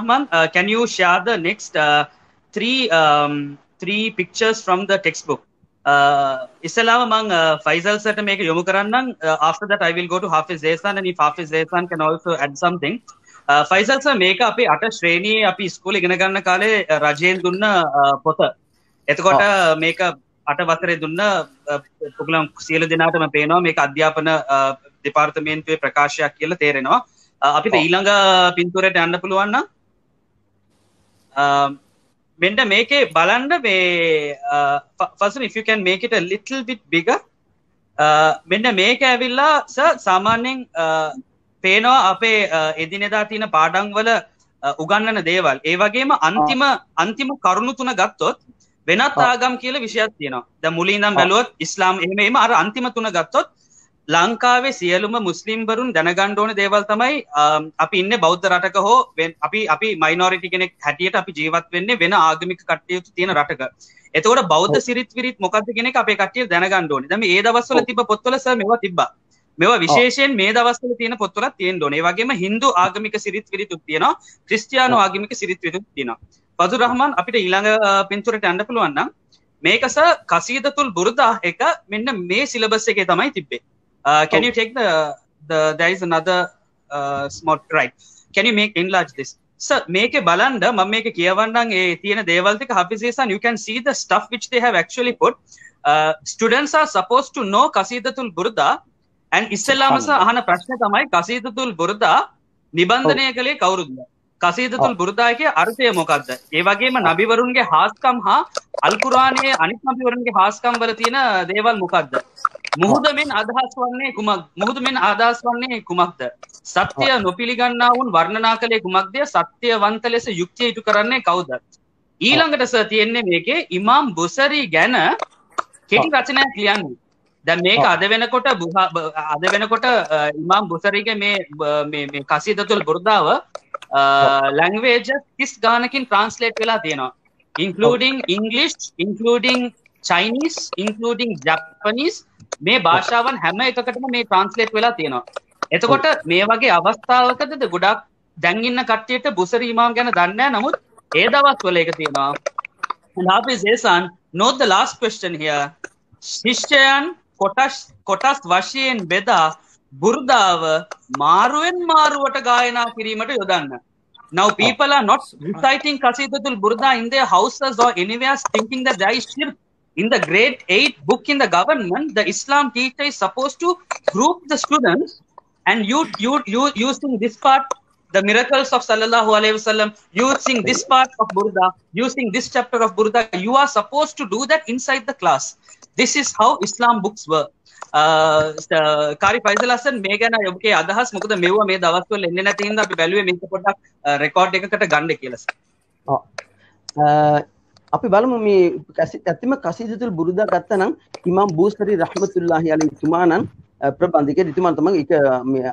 Rahman, can you share the next three pictures from the textbook? Isalawa mang Faisal sir to make yomu karannan. After that, I will go to Hafiz Zehsan, and if Hafiz Zehsan can also add something. Faisal sir මේක අපේ 8 ශ්‍රේණියේ අපි ඉස්කෝලේ ඉගෙන ගන්න කාලේ රජයෙන් දුන්න පොත. එතකොට මේක 8 වසරේ දුන්න ඔයගොල්ලන් සියලු දෙනාටම පේනවා මේක අධ්‍යාපන දෙපාර්තමේන්තුවේ ප්‍රකාශයක් කියලා තේරෙනවා. අපිට ඊළඟ පින්තූරයට යන්න පුළුවන් නම් මෙන්න මේකේ බලන්න මේ first if you can make it a little bit bigger මෙන්න මේක ඇවිල්ලා සර් සාමාන්‍යයෙන් පේනවා අපේ එදිනෙදා තියෙන පාඩම් වල උගන්වන දේවල් ඒ වගේම අන්තිම කරුණු තුන ගත්තොත් වෙනත් ආගම් කියලා විෂයක් තියෙනවා. දැන් මුලින් ඉඳන් බැලුවොත් ඉස්ලාම් එහෙම අර අන්තිම තුන ගත්තොත් ලංකාවේ සියලුම මුස්ලිම්වරුන් දැනගන්න ඕනේ දේවල් තමයි අපි ඉන්නේ බෞද්ධ රටක හෝ අපි මයිනොරිටි කෙනෙක් හැටියට අපි ජීවත් වෙන්නේ වෙන ආගමික කට්ටියක තියෙන රටක. එතකොට බෞද්ධ සිරිත් විරිත් මොකද්ද කියන එක අපේ කට්ටිය දැනගන්න ඕනේ. දැන් මේ දවස්වල තිබ්බ පොත්වල සර් මේවා තිබ්බා. මේවා විශේෂයෙන් මේ දවස්වල තියෙන පොත්වලත් තියෙන්න ඕනේ. ඒ වගේම Hindu ආගමික සිරිත් විරිතුත් තියෙනවා. ක්‍රිස්තියානු ආගමික සිරිත් විරිතුත් තියෙනවා. ෆදුර් රහමාන් අපිට ඊළඟ පින්තූරයට යන්න පුළුවන් නම් මේක සර් කසීදතුල් බුර්දා එක මෙන්න මේ සිලබස් එකේ තමයි තිබ්බේ. Can you take there is another small right? Can you enlarge this? Sir, මේකේ බලන්න මම මේක කියවන්නම් ඒ තියෙන දේවල් ටික Hafiz Ehsan, you can see the stuff which they have actually put. Students are supposed to know Qasidatul Burda and ඉස්සෙල්ලාම අහන ප්‍රශ්නේ තමයි Qasidatul Burda නිබන්ධනය කළේ කවුරුද? Qasidatul Burda එකේ අර්ථය මොකක්ද? ඒ වගේම නබිවරුන්ගේ හාස්කම් හා අල් කුර්ආනයේ අනිත් නබිවරුන්ගේ හාස්කම් වල තියෙන දේවල් මොකක්ද? මුහුදෙන් අදහස් වන්නේ කුමක්ද? සත්‍ය නොපිළිගන්නා වුන් වර්ණනා කළේ කුමක්ද? සත්‍යවන්ත ලෙස යුක්තිය ඉටු කරන්නේ කවුද? ඊළඟට සර් තියෙන්නේ මේකේ ඉමාම් බුසරි ගැන කෙටි රචනයක් ලියන්නේ. දැන් මේක අද වෙනකොට ඉමාම් බුසරිගේ මේ කසීදතුල් බුර්දාව languages 30 ගානකින් translate වෙලා තියෙනවා. including English, including Chinese, including Japanese, මේ භාෂාවන් හැම එකකටම මේ ට්‍රාන්ස්ලේට් වෙලා තියෙනවා. එතකොට මේ වගේ අවස්ථාවකද ගොඩක් දැන් ඉන්න කට්ටියට බුසරි ඉමාම් ගැන දන්නේ නැහැ. නමුත් ඒ දවස්වල ඒක තියෙනවා. And Hafiz Ehsan, note the last question here. ශිෂ්‍යයන් කොටස් වශයෙන් බෙදා බුර්දාව මාරුවෙන් මාරුවට ගායනා කිරීමට යොදන්න. Now people are not reciting Qasidatul Burda in their houses or anywhere thinking that there is shirk. In the grade 8 book in the government, the Islam teacher is supposed to group the students and you using this part, the miracles of Sallallahu Alaihi Wasallam, using this part of Burda, using this chapter of Burda, you are supposed to do that inside the class. This is how Islam books were. කාරි Faisal Hassan මේ ගැන ඔබගේ අදහස් මොකද මෙවුවා මේ දවස්වල එන්නේ නැති හින්දා අපි බැලුවේ මේක පොඩ්ඩක් රෙකෝඩ් එකකට ගන්න කියලා. අපි බලමු මේ ඇත්තම කසීදතුල් බුරුදා ගත්තනම් ඉමාම් බූසරි රහමතුල්ලාහි අලයිහි තුමාණන් ප්‍රබන්ධකේ ඉතුමාන් තමයි ඒක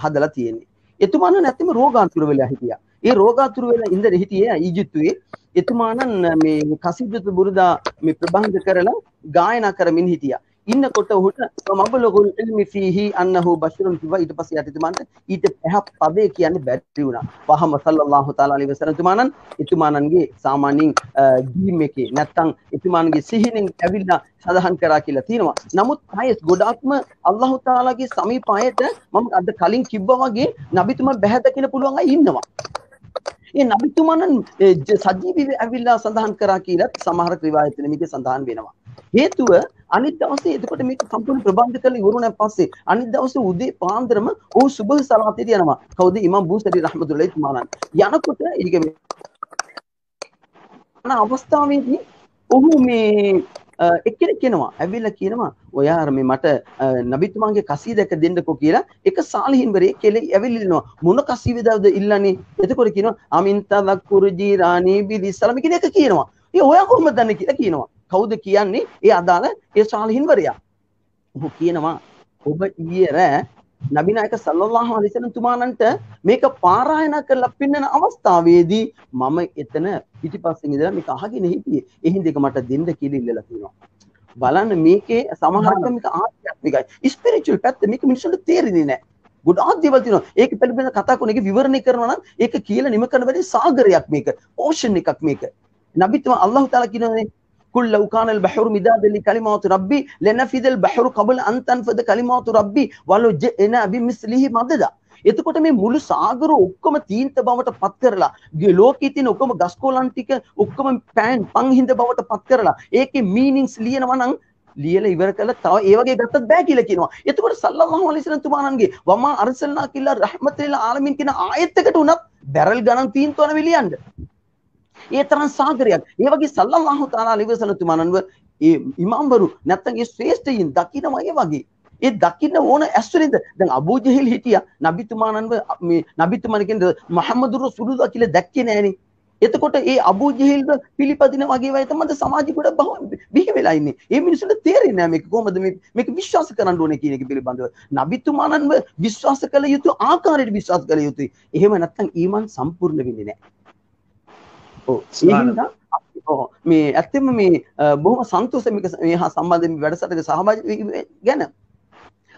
හදලා තියෙන්නේ. එතුමාණන් ඇත්තම රෝගාතුර වෙලා හිටියා. ඒ රෝගාතුර වෙලා ඉඳලා හිටියේ ඊජිප්තුවේ. එතුමාණන් මේ කසීදතුල් බුරුදා මේ ප්‍රබන්ධ කරලා ගායනා කරමින් හිටියා. ඉන්නකොට ඔහුට මබලගුල් ඉල්මි ෆීහි අන්නහු බෂරුන් කිව්වා. ඊට පස්සේ යටිතුමාන්ට ඊට එහා පදේ කියන්න බැරි වුණා. වහම සල්ලල්ලාහු තාලා අලයිහි වසල්ලම් එතුමාණන්ගේ සාමාන්‍යයෙන් ගීම් එකේ නැත්තම් එතුමාණන්ගේ සිහිනෙන් ඇවිල්ලා සඳහන් කරා කියලා තියෙනවා. නමුත් ආයෙත් ගොඩාක්ම අල්ලාහ් තාලාගේ සමීපයට මම අද කලින් කිව්වා වගේ නබිතුමා බැහැ දකින්න පුළුවන් අය ඉන්නවා. ඒ නබිතුමාණන් සජීවීව ඇවිල්ලා සඳහන් කරා කියලා සමහර රිවායත්වල මේක සඳහන් වෙනවා. හේතුව අනිත් දවසේ එතකොට මේක සම්පූර්ණ ප්‍රබන්ධ කරලා ඉවරුණාන් පස්සේ අනිත් දවසේ උදේ පාන්දරම ඔහු සුබහ සලාතේට යනවා. කවුද? ඉමාම් බූසරි රහමතුල්ලාහි තුමාණන්. යනකොට ඒක මේ අවස්ථාවේදී ඔහු මේ එක්කෙනෙක් කියනවා ඇවිල්ලා කියනවා ඔයා අර මේ මට නබිතුමාගේ කසීදක දෙන්නකෝ කියලා එක සාලිහින්වරේ කෙලේ ඇවිල්ලිනවා මොන කසීදවද ඉල්ලන්නේ. එතකොට කියනවා අමින් තදක්කුරු ජීරානි බිලිස්සලම කියන එක කියනවා. ඒ ඔයා කොහොමද දන්නේ කියලා කියනවා. කවුද කියන්නේ? ඒ අදාළ ඒ සාලිහින්වරයා. ඔහු කියනවා ඔබ ඊයේ රෑ නබිනායක සල්ලල්ලාහු අලයිහි වසල්ලම් තුමාණන්ට මේක පාරායනා කරලා පින්නන අවස්ථාවේදී මම එතන පිටිපස්සෙන් ඉඳලා මේක අහගෙන හිටියේ. ඒ හින්දා ඒක මට දෙන්න කියලා ඉල්ලලා තියෙනවා. බලන්න මේකේ සමහරවිට මේක ආධ්‍යාත්මිකයි. ස්පිරිචුවල් පැත්ත මේක මිනිස්සුන්ට තේරෙන්නේ නැහැ. ගොඩාක් දේවල් තියෙනවා. ඒක පිළිබඳව කතා කරන එක විවරණය කරනවා නම් ඒක කියලා නිම කරන බැරි සාගරයක් මේක. ඕෂන් එකක් මේක. නබිතුමා අල්ලාහ් තාලා කියනවානේ قل لو كان البحر مدادا لكلمات ربي لنفذ البحر قبل أن تنفذ كلمات ربي ولو جئنا بمثله مددا. එතකොට මේ මුළු සාගර ඔක්කොම තීන්ත බවට පත් කරලා ලෝකයේ තියෙන ඔක්කොම ගස්කොලන් ටික ඔක්කොම පන් හිඳ බවට පත් කරලා ඒකේ මීනින්ග්ස් ලියනවා නම් ලියලා ඉවර කළා තව ඒ වගේ ගත්තත් බෑ කියලා කියනවා. එතකොට සල්ලල්ලාහු අලයිහි වසල්ලම් තුමාණන්ගේ වමා අර්සල්නා කිල්ලා රහමතුල් ආලමීන් කියන ආයත් එකට උනත් බැරල් ගණන් තීන්තවන විලියන්න. ඒ තරම් සාගරයක්. ඒ වගේ සල්ලල්ලාහු තාලා අලයිහි වසල්ලම් තුමාණන්ව ඒ ඉමාම්වරු නැත්තම් ඒ ශ්‍රේෂ්ඨයින් දකින්නම ඒ වගේ. ඒ දකින්න ඕන ඇස්වලින්ද දැන් අබූ ජහල් හිටියා නබිතුමාණන්ව මේ නබිතුමාණ කියන්නේ මුහම්මදුර් රසූලුල්ලාහ් කියලා දැක්කේ නෑනේ. එතකොට ඒ අබූ ජහල්ව පිළිපදින වගේ වයි තමයි සමාජෙ ගොඩ බිහි වෙලා ඉන්නේ. ඒ මිනිස්සුන්ට තේරෙන්නේ නෑ මේක කොහොමද මේක විශ්වාස කරන්න ඕනේ කියන එක පිළිබඳව. නබිතුමාණන්ව විශ්වාස කළ යුතු ආකාරයට විශ්වාස කළ යුතුයි. එහෙම නැත්නම් ඊමන් සම්පූර්ණ වෙන්නේ නෑ. ඔව් ඒ හින්දා මේ ඇත්තම මේ බොහොම සන්තෝෂයි මේක මේ හා සම්බන්ධ වැඩසටහනක සහභාගී ගැන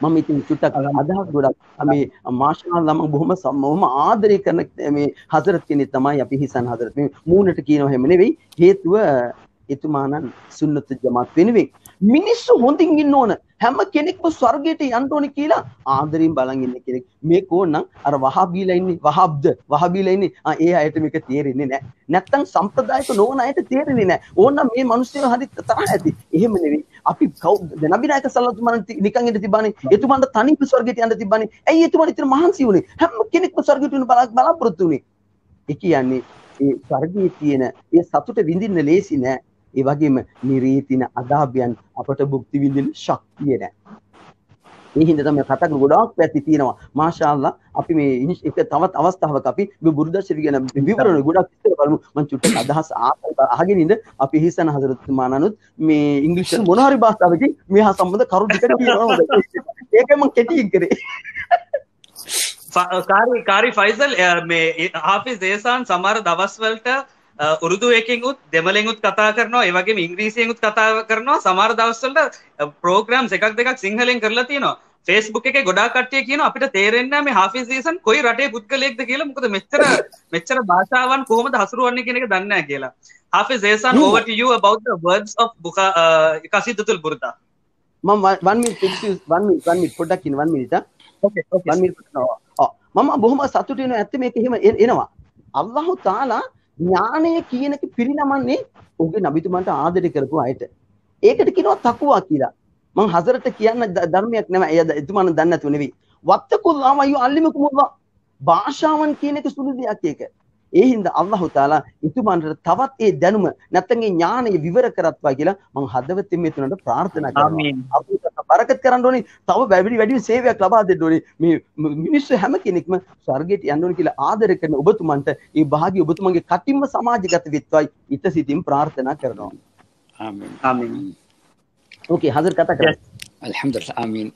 මම ඉතින් චුට්ටක් අදහස් ගොඩක් මේ මාෂාඅල්ලා මම බොහොම ආදරය කරන මේ හසරත් කෙනෙක් තමයි අපි හිසන් හසරත් මේ මූණට කියනවා හැම නෙවෙයි හේතුව එතුමාණන් සුන්නත් ජමාත් වෙනුවෙන් මිනිස්සු හොඳින් ඉන්න ඕන හැම කෙනෙක්ම ස්වර්ගයට යන්න ඕනේ කියලා ආදරෙන් බලන් ඉන්න කෙනෙක් මේක ඕනනම් අර වහාබීලා ඉන්නේ වහාබීලා ඉන්නේ ඒ අයට මේක තේරෙන්නේ නැහැ නැත්තම් සම්ප්‍රදායික නොවන අයට තේරෙන්නේ නැහැ ඕනනම් මේ මිනිස්සු හරි තරහ ඇති එහෙම නෙවෙයි අපි නබිනායක සල්ලල්ලාහු අලයිහි වසල්ලම් නිකන් ඉඳ තිබ්බානේ එතුමන්ට තනිව ස්වර්ගයට යන්න තිබ්බානේ ඇයි එතුමන් ඉතින් මහන්සි වුනේ හැම කෙනෙක්ම ස්වර්ගයට යන්න බලාපොරොත්තු වුනේ ඒ කියන්නේ ඒ ස්වර්ගයේ තියෙන ඒ සතුට විඳින්න ලේසි නෑ ඒ වගේම නිරීතින අදාභයන් අපට භුක්ති විඳින්න ශක්තිය නැහැ. මේ හින්දා තමයි කතා කරන ගොඩාක් පැති තියෙනවා. මාෂාඅල්ලා අපි මේ එක තවත් අවස්ථාවක අපි මේ බුරුදා ශරීර ගැන විවරණ ගොඩක් විස්තර බලමු. මම චුට්ටක් අදහස් අහගෙන ඉඳ අපි හිසන හදරත් මානනුත් මේ ඉංග්‍රීසි වල මොන හරි භාෂාවකින් මේහා සම්බන්ධ කරුණු ටික කියනවා හොඳයි. ඒකයි මම කෙටියෙන් කරේ. කාරි ෆයිසල් මේ හාෆිස් දේසාන් සමහර දවස් වලට උරුදු එකෙන් උත් දෙමළෙන් උත් කතා කරනවා ඒ වගේම ඉංග්‍රීසියෙන් උත් කතා කරනවා සමහර දවස් වලට ප්‍රෝග්‍රෑම්ස් එකක් දෙකක් සිංහලෙන් කරලා තියෙනවා Facebook එකේ ගොඩාක් කට්ටිය කියනවා අපිට තේරෙන්නේ නැහැ මේ හාෆිස් දේසන් කොයි රටේ පුද්ගලයෙක්ද කියලා මොකද මෙච්චර භාෂාවන් කොහොමද හසුරුවන්නේ කියන එක දන්නේ නැහැ කියලා Hafiz දේසන් over to you about the words of Qasidatul Burda මම 1 minute පොඩ්ඩක් ඉන්න 1 minute okay 1 minute මම බොහොම සතුටු වෙනවා ඇත්ත මේක එහෙම එනවා අල්ලාහ් තාලා ඥානය කියන එක පිරිනමන්නේ ඔහුගේ නබිතුමන්ට ආදරය කරපු අයට. ඒකට කියනවා තක්වා කියලා. මම හසරට කියන්න ධර්මයක් නෙමෙයි. එතුමන් දන්නේ නැතුව නෙවෙයි. වත්තකුල්ලාහ වයු අල්ලිමකුමුල්ලාහ. භාෂාවන් කියන එක සුළු දෙයක් ඒක. ඒ හින්දා අල්ලාහ් තාලා එතුමන්ට තවත් ඒ දැනුම නැත්නම් ඒ ඥානය විවර කරත්වා කියලා මම හදවතින් මේ තුනට ප්‍රාර්ථනා කරනවා. ආමීන්. අපිට බරකත් කරන්න ඕනේ. තව වැඩි සේවයක් ලබා දෙන්න ඕනේ. මේ මිනිස්සු හැම කෙනෙක්ම ස්වර්ගයට යන්න ඕනේ කියලා ආදර කරන ඔබතුමන්ට ඒ භාග්‍ය ඔබතුමන්ගේ කටින්ම සමාජගත වෙත්වයි ඊට සිතින් ප්‍රාර්ථනා කරනවා. ආමීන්. ආමීන්. Okay, හදර් කතා කරා. Alhamdulillah, Ameen.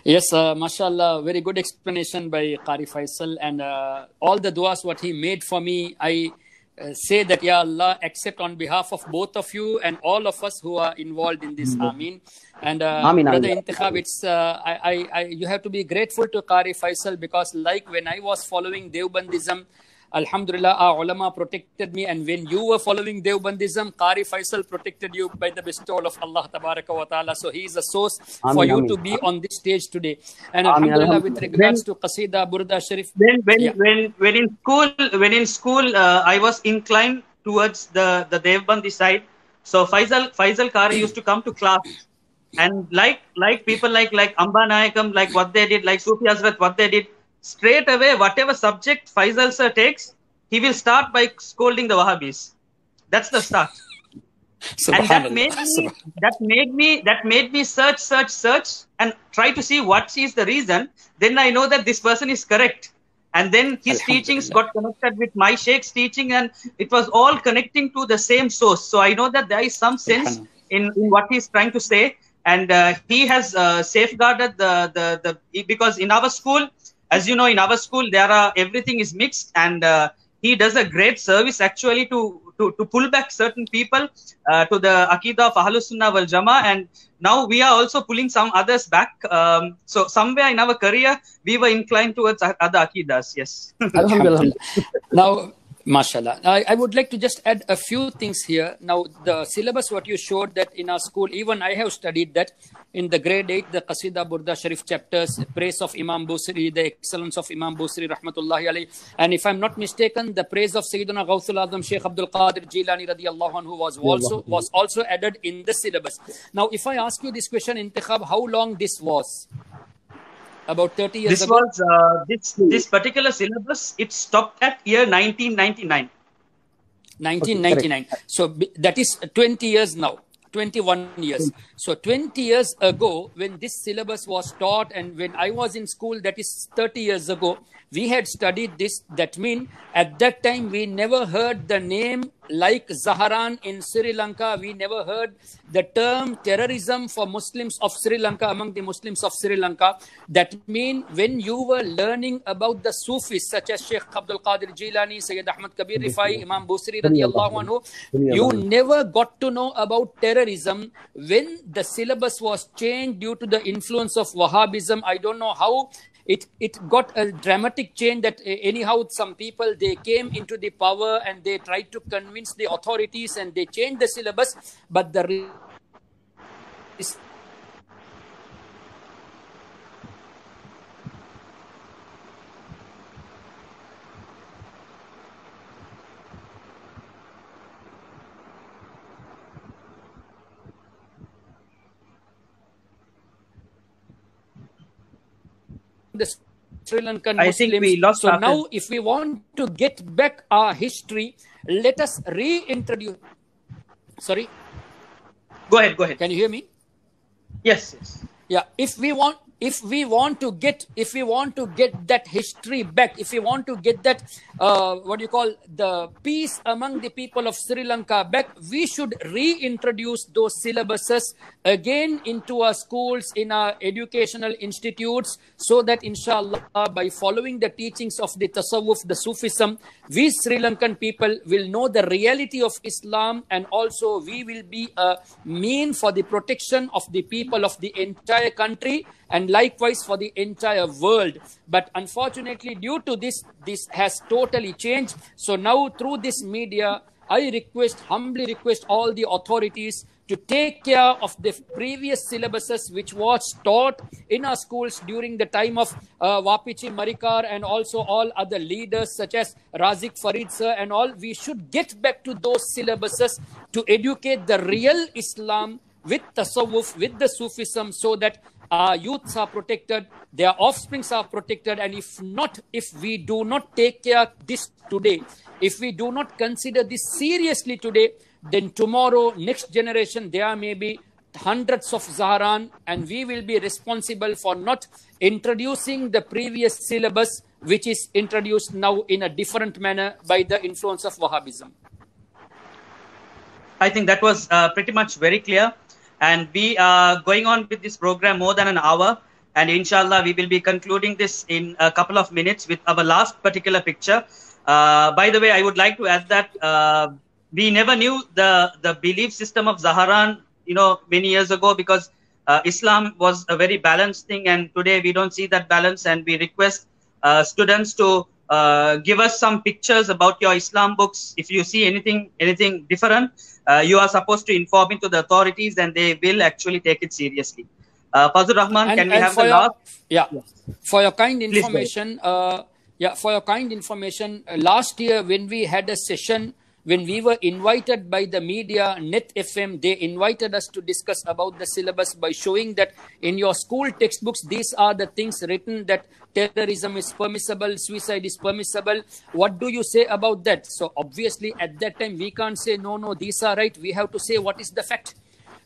Yes, mashallah, very good explanation by Qari Faisal and all the duas what he made for me. I say that, Ya Allah, accept on behalf of both of you and all of us who are involved in this. Ameen. And Brother Intikhab, it's you have to be grateful to Qari Faisal because like when I was following Deobandism, Alhamdulillah, our ulama protected me, and when you were following Deobandism, Qari Faisal protected you by the bestowal of Allah Tabaraka wa Ta'ala. So he is a source for you to be on this stage today. And Alhamdulillah, with regards to Qasida Burda Sharif. When in school, I was inclined towards the Deobandi side. So Faisal Qari used to come to class, and like people like Amba Nayakam, like what they did, like Sufi Hazrat, what they did. Straight away, whatever subject Faisal sir takes, he will start by scolding the Wahhabis. That's the start. And that made me search and try to see what is the reason. Then I know that this person is correct. And then his teachings got connected with my Sheikh's teaching, and it was all connecting to the same source. So I know that there is some sense in what he's trying to say, and he has safeguarded the because in our school, as you know, in our school, everything is mixed, and he does a great service actually to pull back certain people to the Aqidah of Ahlus Sunnah wal Jama'ah, and now we are also pulling some others back. So somewhere in our career, we were inclined towards other Aqidahs. Yes. Alhamdulillah. Now, mashallah, I would like to just add a few things here. Now, the syllabus, what you showed that in our school, even I have studied that in the grade 8, the Qasida Burda Sharif chapters, praise of Imam Busiri, the excellence of Imam Busiri, rahmatullahi alayhi. And if I'm not mistaken, the praise of Sayyidina Ghawthul Azam, Sheikh Abdul Qadir Jilani radiyallahu anhu was also added in the syllabus. Now, if I ask you this question, Intikhab, how long this was? About 30 years ago? This particular syllabus, it stopped at year 1999. 1999. Okay, so that is 20 years now. 21 years. So 20 years ago, when this syllabus was taught, and when I was in school, that is 30 years ago, we had studied this. That means at that time, we never heard the name like Zaharan in Sri Lanka. We never heard the term terrorism for Muslims of Sri Lanka, among the Muslims of Sri Lanka. That means when you were learning about the Sufis, such as Sheikh Abdul Qadir Jilani, Sayyid Ahmad Kabir Rifai, Imam Busiri radiyallahu anhu, you never got to know about terrorism. When the syllabus was changed due to the influence of Wahhabism, I don't know how it got a dramatic change, that anyhow some people, they came into the power and they tried to convince the authorities and they changed the syllabus, but the Sri Lankan Muslims. I think we lost. So now, if we want to get back our history, let us reintroduce. Sorry. Go ahead. Can you hear me? Yes. Yeah. If we want to get that history back, if we want to get that the peace among the people of Sri Lanka back, we should reintroduce those syllabuses again into our schools, in our educational institutes, so that inshallah, by following the teachings of the Tasawwuf, the Sufism, we Sri Lankan people will know the reality of Islam, and also we will be a mean for the protection of the people of the entire country, and likewise for the entire world. But unfortunately, due to this has totally changed. So now, through this media, I humbly request all the authorities to take care of the previous syllabuses which was taught in our schools during the time of Wapichi Marikar and also all other leaders such as Razik Farid sir and all. We should get back to those syllabuses to educate the real Islam with Tasawwuf, with the Sufism, so that our youths are protected, their offsprings are protected. And if we do not take care of this today, if we do not consider this seriously today, then tomorrow, next generation, there may be hundreds of Zaharan, and we will be responsible for not introducing the previous syllabus, which is introduced now in a different manner by the influence of Wahhabism. I think that was pretty much very clear. And we are going on with this program more than an hour. And inshallah, we will be concluding this in a couple of minutes with our last particular picture. By the way, I would like to add that we never knew the belief system of Zaharan, many years ago, because Islam was a very balanced thing. And today we don't see that balance. And we request students to give us some pictures about your Islam books. If you see anything different, you are supposed to inform it to the authorities, and they will actually take it seriously. Fazlur Rahman, can we have the last? Yeah. For your kind information, last year when we had a session, when we were invited by the media, Net FM, they invited us to discuss about the syllabus by showing that in your school textbooks, these are the things written, that terrorism is permissible, suicide is permissible. What do you say about that? So obviously at that time, we can't say, no, these are right. We have to say what is the fact.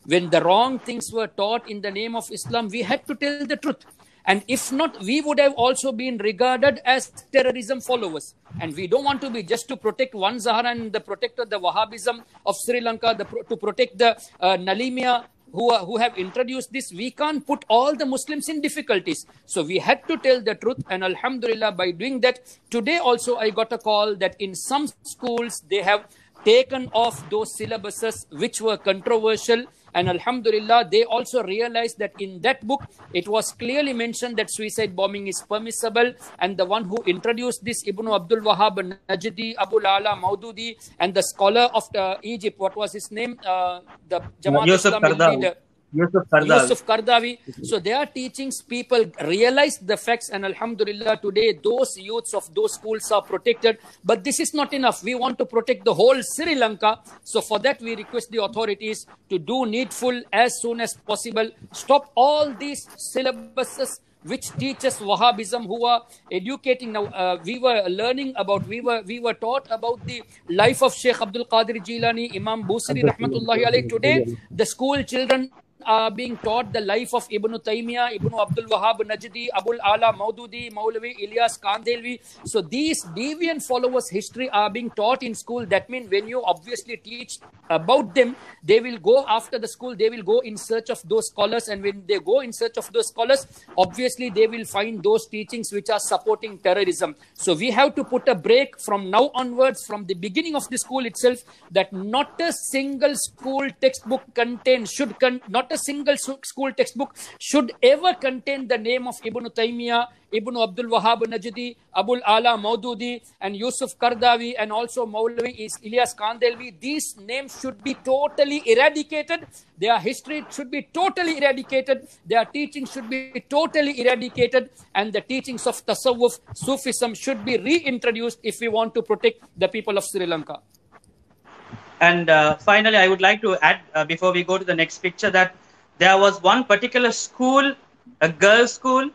When the wrong things were taught in the name of Islam, we had to tell the truth. And if not, we would have also been regarded as terrorism followers. And we don't want to be just to protect one Zaharan, the protector, the Wahhabism of Sri Lanka, to protect the Nalimia. who have introduced this, we can't put all the Muslims in difficulties. So we had to tell the truth, and alhamdulillah, by doing that, today also I got a call that in some schools they have taken off those syllabuses which were controversial, and alhamdulillah, they also realized that in that book it was clearly mentioned that suicide bombing is permissible, and the one who introduced this, Ibn Abdul Wahhab Najdi, Abul Ala Maududi, and the scholar of Egypt, what was his name, the Jamaat Islami leader, Yusuf Qardawi. So their teachings, people realized the facts, and alhamdulillah, today those youths of those schools are protected. But this is not enough. We want to protect the whole Sri Lanka. So for that, we request the authorities to do needful as soon as possible. Stop all these syllabuses which teaches Wahhabism, who are educating now. We were taught about the life of Sheikh Abdul Qadir Jilani, Imam Busiri Rahmatullahi alayhi. Today, the school children are being taught the life of Ibn Taymiyyah, Ibn Abdul Wahhab Najdi, Abul Ala Maududi, Maulavi Ilyas Kandhelwi. So these deviant followers' history are being taught in school. That means when you obviously teach about them, they will go after the school, they will go in search of those scholars, and when they go in search of those scholars, obviously they will find those teachings which are supporting terrorism. So we have to put a break from now onwards, from the beginning of the school itself, that not a single school textbook not a single school textbook should ever contain the name of Ibn Taymiyyah, Ibn Abdul Wahhab Najdi, Abul Ala Maududi, and Yusuf Qardawi, and also Maulavi Ilyas Kandhelwi. These names should be totally eradicated. Their history should be totally eradicated. Their teachings should be totally eradicated. And the teachings of Tasawwuf, Sufism should be reintroduced if we want to protect the people of Sri Lanka. And finally, I would like to add, before we go to the next picture, that there was one particular school, a girls' school,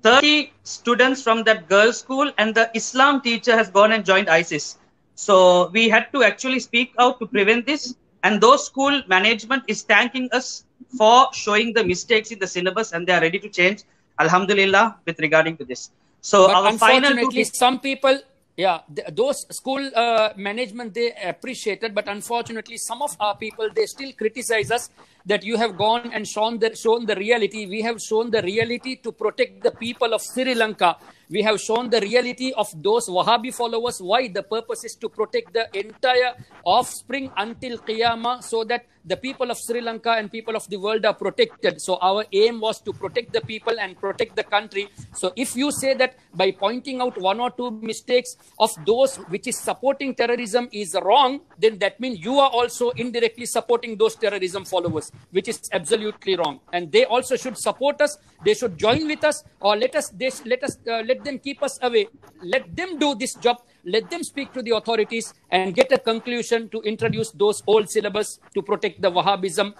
30 students from that girls' school, and the Islam teacher has gone and joined ISIS. So we had to actually speak out to prevent this. And those school management is thanking us for showing the mistakes in the syllabus, and they are ready to change, alhamdulillah, with regarding to this. So but our unfortunately, some people... Yeah, those school management, they appreciated, but unfortunately, some of our people, they still criticize us that you have gone and shown the reality. We have shown the reality to protect the people of Sri Lanka. We have shown the reality of those Wahhabi followers. Why? The purpose is to protect the entire offspring until Qiyamah, so that the people of Sri Lanka and people of the world are protected. So our aim was to protect the people and protect the country. So if you say that by pointing out one or two mistakes of those which is supporting terrorism is wrong, then that means you are also indirectly supporting those terrorism followers, which is absolutely wrong. And they also should support us. They should join with us, or let them keep us away. Let them do this job. Let them speak to the authorities and get a conclusion to introduce those old syllabus to protect the Wahhabism.